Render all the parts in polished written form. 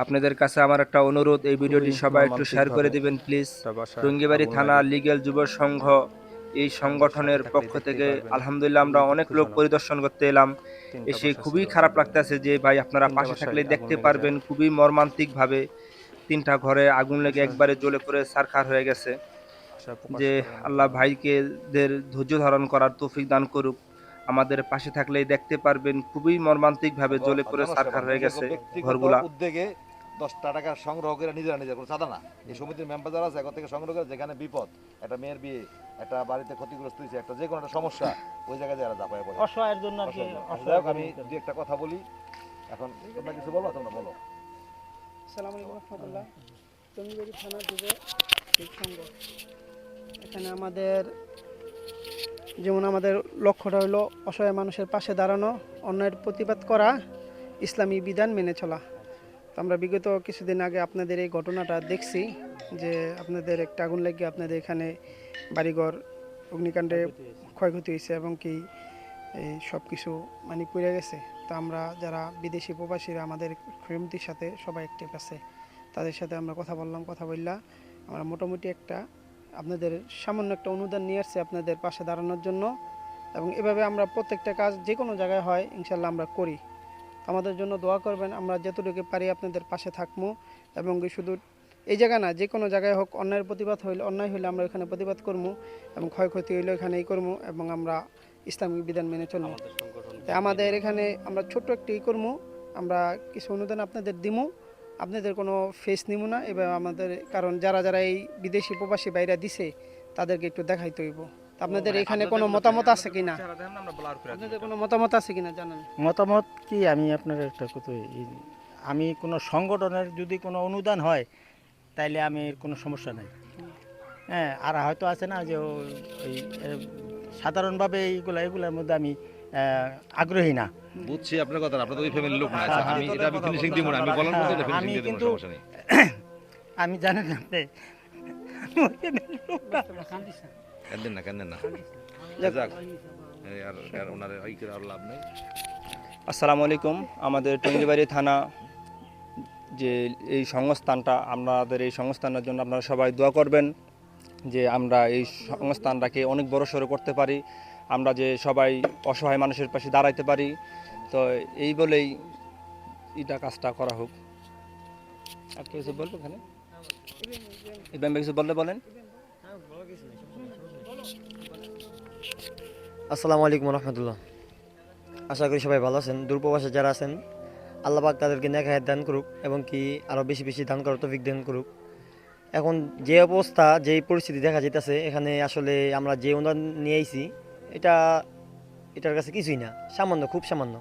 আপনাদের কাছে আমার একটা অনুরোধ, এই ভিডিওটি সবাই একটু শেয়ার করে দিবেন প্লিজ। টঙ্গিবাড়ি থানা লিগ্যাল যুব সংঘ এই সংগঠনের পক্ষ থেকে আলহামদুলিল্লাহ আমরা অনেক লোক পরিদর্শন করতে এলাম। এসে খুবই খারাপ লাগতেছে যে ভাই আপনারা পাশে থাকলে দেখতে পারবেন খুবই মর্মান্তিক ভাবে 3টা ঘরে আগুন লেগে একবারে জ্বলে পুড়ে ছারখার হয়ে গেছে। যে আল্লাহ ভাইকে দের ধৈর্য ধারণ করার তৌফিক দান করুক। আমাদের পাশে থাকলেই দেখতে পারবেন খুবই মর্মান্তিক ভাবে জ্বলে পুড়ে ছারখার হয়ে গেছে ব্যক্তিগত ঘরগুলা। উদ্যোগে 10টা টাকা সংগ্রহ করে নিজেরা কোনো চাঁদা না, এই সমিতির মেম্বার যারা আছে এখন থেকে সংগ্রহ করে, যেখানে বিপদ, একটা মেয়ের বিয়ে, একটা বাড়িতে ক্ষতিগ্রস্ত হয়েছে, একটা যে কোনো একটা সমস্যা, ওই জায়গায় যারা ঝাঁপায় পড়ে অসহায়ের জন্য আর কি। যাই হোক, আমি দু একটা কথা বলি এখন। তোমরা কিছু বলো, তোমরা বলো। আসসালামু আলাইকুম রহমতুল্লাহ। টঙ্গিবাড়ি থানা যুব সংঘ, এখানে আমাদের যেমন আমাদের লক্ষ্যটা হলো অসহায় মানুষের পাশে দাঁড়ানো, অন্যায়ের প্রতিবাদ করা, ইসলামী বিধান মেনে চলা। তো আমরা বিগত কিছুদিন আগে আপনাদের এই ঘটনাটা দেখছি যে আপনাদের একটা আগুন লেগে আপনাদের এখানে বাড়িঘর অগ্নিকাণ্ডে ক্ষয়ক্ষতি হয়েছে এবং কি এই সব কিছু মানে পুড়ে গেছে। তো আমরা যারা বিদেশি প্রবাসীরা আমাদের কমিউনিটির সাথে সবাই অ্যাক্টিভ আছে, তাদের সাথে আমরা কথা বললাম। কথা বললা আমরা মোটামুটি একটা আপনাদের সামান্য একটা অনুদান নিয়ে আসছি আপনাদের পাশে দাঁড়ানোর জন্য, এবং এভাবে আমরা প্রত্যেকটা কাজ যে কোনো জায়গায় হয় ইনশাল্লাহ আমরা করি। আমাদের জন্য দোয়া করবেন, আমরা যতটুকু পারি আপনাদের পাশে থাকবো। এবং শুধু এই জায়গা না, যে কোনো জায়গায় হোক অন্যায়ের প্রতিবাদ হইলে, অন্যায় হইলে আমরা এখানে প্রতিবাদ করবো, এবং ক্ষয়ক্ষতি হইলে এখানেই করবো, এবং আমরা ইসলামিক বিধান মেনে চলবো। তাই আমাদের এখানে আমরা ছোট্ট একটি করবো, আমরা কিছু অনুদান আপনাদের দিমু, আপনাদের কোনো ফেস নিব না এবার আমাদের, কারণ যারা যারা এই বিদেশি প্রবাসী বাইরে দিছে তাদেরকে একটু দেখাইতে হইব। আপনাদের এখানে কোনো মতামত আছে কিনা, আপনাদের কোনো মতামত আছে কিনা জানান। মতামত কি, আমি আপনার একটা কথা, আমি কোনো সংগঠনের যদি কোনো অনুদান হয় তাইলে আমি কোনো সমস্যা নাই। হ্যাঁ, আর হয়তো আছে না যে ওই সাধারণভাবে এগুলার মধ্যে আমি আগ্রহী না। বুঝছি আপনার কথা, আপনাদের ওই ফ্যামিলির লোক না। আচ্ছা, আমি এটা আমি ফিনিশিং দিব না, আমি বলার মধ্যে এটা ফিনিশিং দিয়ে দেব, সমস্যা নেই। আমি জানেন আপনি কান্দেন না যাক, আর ওনার এই করে আর লাভ নেই। আসসালামু আলাইকুম। আমাদের টঙ্গিবাড়ি থানা যে এই সংস্থানটা, আমাদের এই সংস্থানের জন্য আপনারা সবাই দোয়া করবেন যে আমরা এই সংস্থানটাকে অনেক বড় সড়ো করতে পারি, আমরা যে সবাই অসহায় মানুষের পাশে দাঁড়াইতে পারি। তো এই বলেই এটা কাজটা করা হোক। আর কিছু বলবো এখানে, ইব্রাহিম ভাই কিছু বললে বলেন। আসসালামু আলাইকুম রহমতুল্লাহ। আশা করি সবাই ভালো আছেন। দূরপ্রবাসে যারা আছেন, আল্লাহ পাক তাদেরকে নেক হায়াত দান করুক এবং কি আরও বেশি বেশি দান করার তৌফিক দান করুক। এখন যে অবস্থা, যেই পরিস্থিতি দেখা যেতেছে এখানে, আসলে আমরা যে অনুদান নিয়ে আইছি এটার কাছে কিছুই না, সামান্য, খুব সামান্য।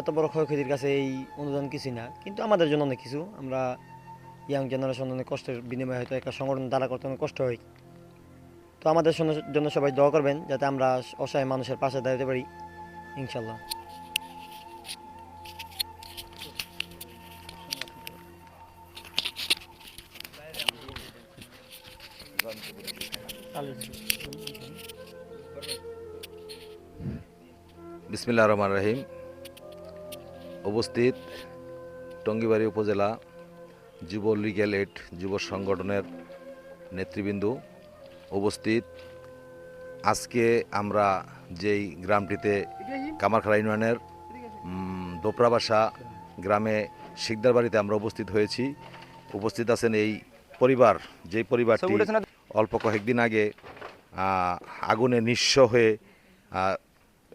এত বড় ক্ষয়ক্ষতির কাছে এই অনুদান কিছুই না, কিন্তু আমাদের জন্য অনেক কিছু। আমরা ইয়াং জেনারেশন অনেক কষ্টের বিনিময়ে হয়তো একটা সংগঠন দ্বারা করতে অনেক কষ্ট হয়। তো আমাদের জন্য সবাই দোয়া করবেন যাতে আমরা অসহায় মানুষের পাশে দাঁড়াতে পারি ইনশাল্লাহ। বিসমিল্লাহির রহমানির রহিম। উপস্থিত টঙ্গিবাড়ি উপজেলা যুব লিগ্যাল এইড যুব সংগঠনের নেতৃবৃন্দ, উপস্থিত আজকে আমরা যেই গ্রামটিতে কামারখাড়া ইউনিয়নের দোপরাবাসা গ্রামে শিকদার বাড়িতে আমরা উপস্থিত হয়েছি। উপস্থিত আছেন এই পরিবার, যেই পরিবারটি অল্প কয়েকদিন আগে আগুনে নিঃস্ব হয়ে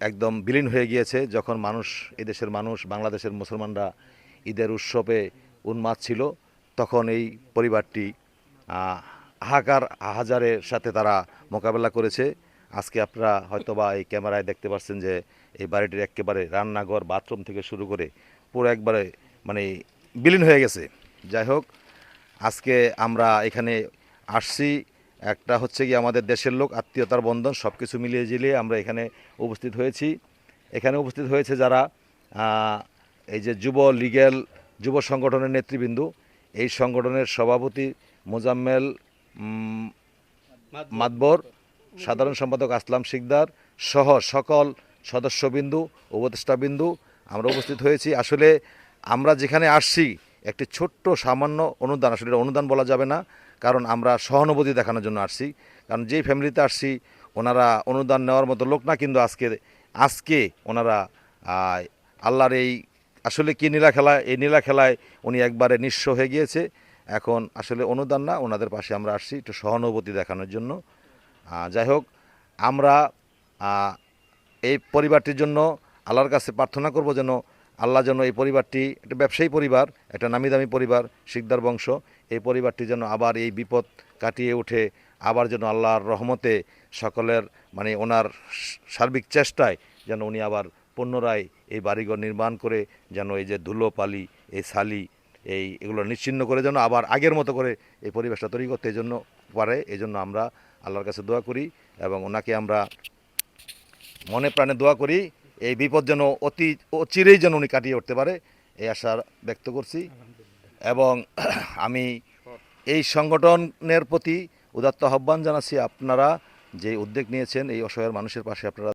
একদম বিলীন হয়ে গিয়েছে। যখন মানুষ, এদেশের মানুষ, বাংলাদেশের মুসলমানরা ঈদের উৎসবে উন্মাদ ছিল, তখন এই পরিবারটি হাহাকার হাজারের সাথে তারা মোকাবেলা করেছে। আজকে আপনারা হয়তোবা এই ক্যামেরায় দেখতে পাচ্ছেন যে এই বাড়িটির একেবারে রান্নাঘর, বাথরুম থেকে শুরু করে পুরো একবারে মানে বিলীন হয়ে গেছে। যাই হোক, আজকে আমরা এখানে আসছি, একটা হচ্ছে কি আমাদের দেশের লোক, আত্মীয়তার বন্ধন, সব কিছু মিলিয়ে ঝিলিয়ে আমরা এখানে উপস্থিত হয়েছি। এখানে উপস্থিত হয়েছে যারা এই যে যুব সংগঠনের নেতৃবৃন্দ, এই সংগঠনের সভাপতি মোজাম্মেল মাতবর, সাধারণ সম্পাদক আসলাম শিকদার সহ সকল সদস্যবিন্দু, উপদেষ্টাবিন্দু আমরা উপস্থিত হয়েছি। আসলে আমরা যেখানে আসছি একটি ছোট্ট সামান্য অনুদান, আসলে এটা অনুদান বলা যাবে না, কারণ আমরা সহানুভূতি দেখানোর জন্য আসছি। কারণ যেই ফ্যামিলিতে আসছি ওনারা অনুদান নেওয়ার মতো লোক না, কিন্তু আজকে ওনারা আল্লাহর এই আসলে কি নীলা খেলা, এই নীলা খেলায় উনি একবারে নিঃস্ব হয়ে গিয়েছে। এখন আসলে অনুদান না, ওনাদের পাশে আমরা আসছি একটু সহানুভূতি দেখানোর জন্য। যাই হোক, আমরা এই পরিবারটির জন্য আল্লাহর কাছে প্রার্থনা করব যেন আল্লাহ যেন এই পরিবারটি, একটা ব্যবসায়ী পরিবার, একটা নামি দামি পরিবার, শিকদার বংশ, এই পরিবারটি যেন আবার এই বিপদ কাটিয়ে উঠে আবার যেন আল্লাহর রহমতে সকলের মানে ওনার সার্বিক চেষ্টায় যেন উনি আবার পুনরায় এই বাড়িঘর নির্মাণ করে যেন এই যে ধুলোপালি, এই ছালি, এগুলো নিশ্চিহ্ন করে যেন আবার আগের মতো করে এই পরিবেশটা তৈরি করতে এই জন্য পারে। এই জন্য আমরা আল্লাহর কাছে দোয়া করি এবং ওনাকে আমরা মনে প্রাণে দোয়া করি এই বিপদ যেন অচিরেই যেন উনি কাটিয়ে উঠতে পারে, এই আশা ব্যক্ত করছি। এবং আমি এই সংগঠনের প্রতি উদাত্ত আহ্বান জানাচ্ছি, আপনারা যে উদ্যোগ নিয়েছেন এই অসহায় মানুষের পাশে আপনারা